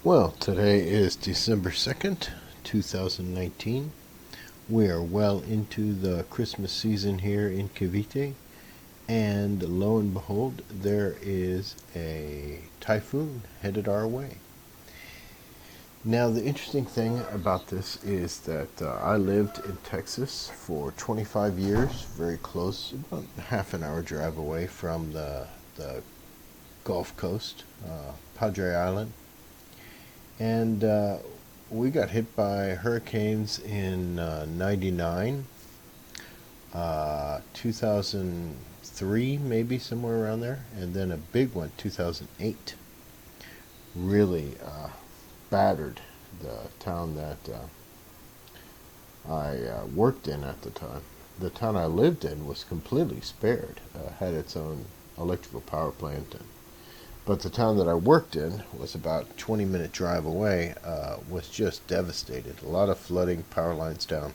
Well, today is December 2nd, 2019. We are well into the Christmas season here in Cavite, and lo and behold, there is a typhoon headed our way. Now, the interesting thing about this is that I lived in Texas for 25 years, very close, about half an hour drive away from the Gulf Coast, Padre Island. And we got hit by hurricanes in 99, 2003, maybe somewhere around there, and then a big one, 2008, really battered the town that I worked in at the time. The town I lived in was completely spared, had its own electrical power plant, but the town that I worked in was about a 20-minute drive away, was just devastated. A lot of flooding, power lines down.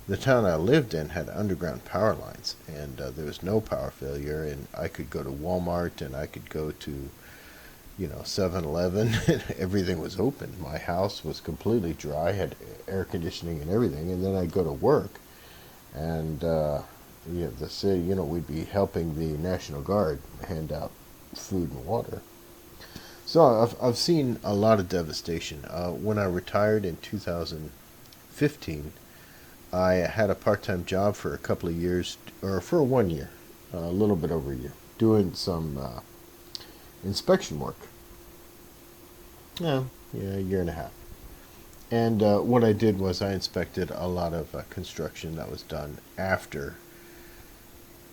The town I lived in had underground power lines, and there was no power failure, and I could go to Walmart, and I could go to, 7-Eleven, and everything was open. My house was completely dry, had air conditioning and everything, and then I'd go to work, and the city, we'd be helping the National Guard hand out food and water. So I've seen a lot of devastation. When I retired in 2015, I had a part-time job for a couple of years, or for 1 year, a little bit over a year, doing some inspection work. A year and a half. And what I did was I inspected a lot of construction that was done after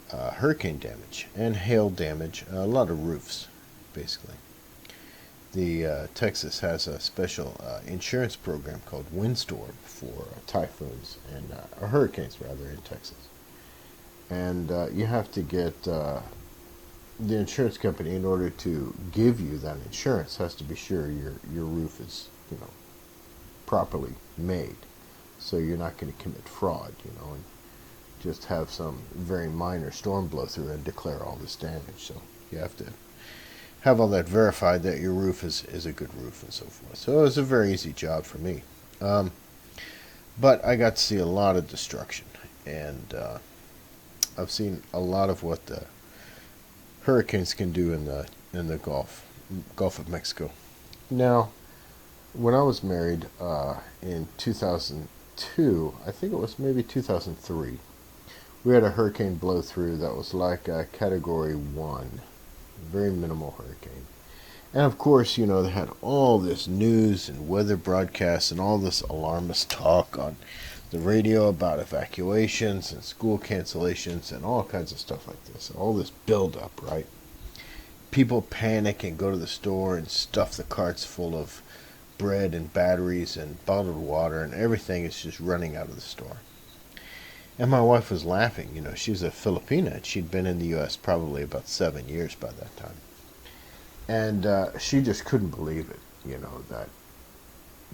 hurricane damage and hail damage, a lot of roofs, basically. The Texas has a special insurance program called windstorm for typhoons and hurricanes, rather, in Texas. And you have to get the insurance company, in order to give you that insurance, has to be sure your roof is properly made, so you're not going to commit fraud, and just have some very minor storm blow through and declare all this damage. So you have to have all that verified that your roof is a good roof and so forth. So it was a very easy job for me. But I got to see a lot of destruction, and I've seen a lot of what the hurricanes can do in the Gulf of Mexico. Now, when I was married in 2002, I think it was maybe 2003, we had a hurricane blow through that was like a Category 1, very minimal hurricane. And of course, they had all this news and weather broadcasts and all this alarmist talk on the radio about evacuations and school cancellations and all kinds of stuff like this. All this build-up, right? People panic and go to the store and stuff the carts full of bread and batteries and bottled water, and everything is just running out of the store. And my wife was laughing. She's a Filipina, and she'd been in the U.S. probably about 7 years by that time. And she just couldn't believe it, that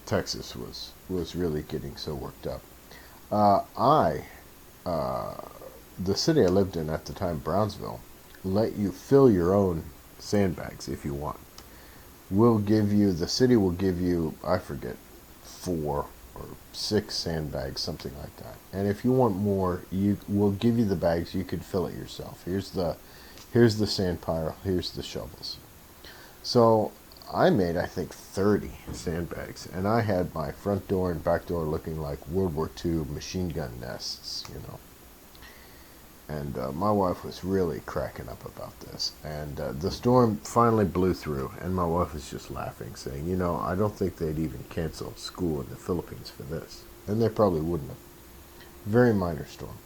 Texas was really getting so worked up. The city I lived in at the time, Brownsville, let you fill your own sandbags if you want. The city will give you, I forget, 4 or 6 sandbags, something like that. And if you want more, we'll give you the bags. You can fill it yourself. Here's the sand pile. Here's the shovels. So I made, I think, 30 sandbags, and I had my front door and back door looking like World War II machine gun nests, And my wife was really cracking up about this. And the storm finally blew through, and my wife was just laughing, saying, I don't think they'd even cancel school in the Philippines for this. And they probably wouldn't have. Very minor storm.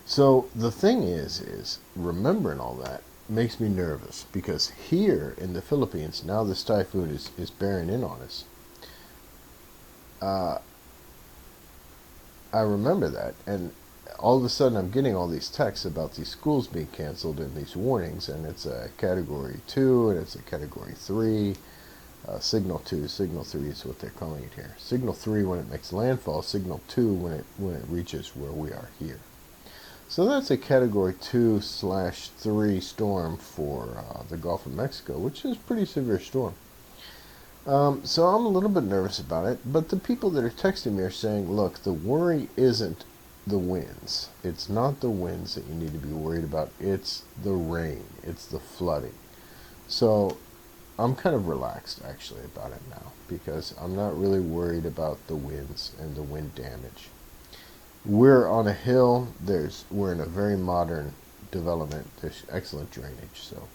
So the thing is remembering all that makes me nervous, because here in the Philippines, now this typhoon is bearing in on us. I remember that, and all of a sudden I'm getting all these texts about these schools being canceled and these warnings, and it's a Category 2 and it's a Category 3, Signal 2, Signal 3 is what they're calling it here. Signal 3 when it makes landfall, Signal 2 when it reaches where we are here. So that's a Category 2/3 storm for the Gulf of Mexico, which is a pretty severe storm. So I'm a little bit nervous about it, but the people that are texting me are saying, look, the worry isn't the winds. It's not the winds that you need to be worried about. It's the rain. It's the flooding. So I'm kind of relaxed actually about it now because I'm not really worried about the winds and the wind damage. We're on a hill. We're in a very modern development. There's excellent drainage, so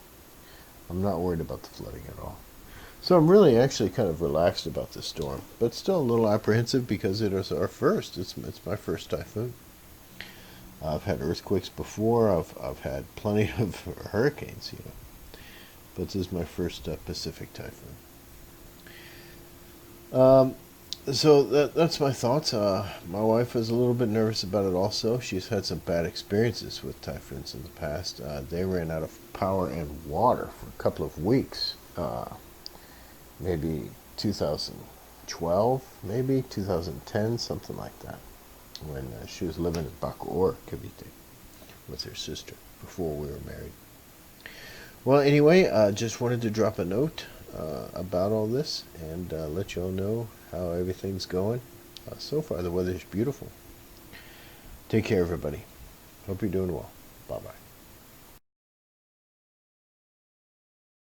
I'm not worried about the flooding at all. So I'm really actually kind of relaxed about this storm, but still a little apprehensive because it is our first. It's my first typhoon. I've had earthquakes before. I've had plenty of hurricanes, but this is my first Pacific typhoon. Um, so that's my thoughts. My wife is a little bit nervous about it also. She's had some bad experiences with typhoons in the past. They ran out of power and water for a couple of weeks. Maybe 2012, maybe 2010, something like that, when she was living in Bacoor, Cavite, with her sister before we were married. Well, anyway, just wanted to drop a note about all this and let you all know how everything's going. So far, the weather is beautiful. Take care, everybody. Hope you're doing well. Bye-bye.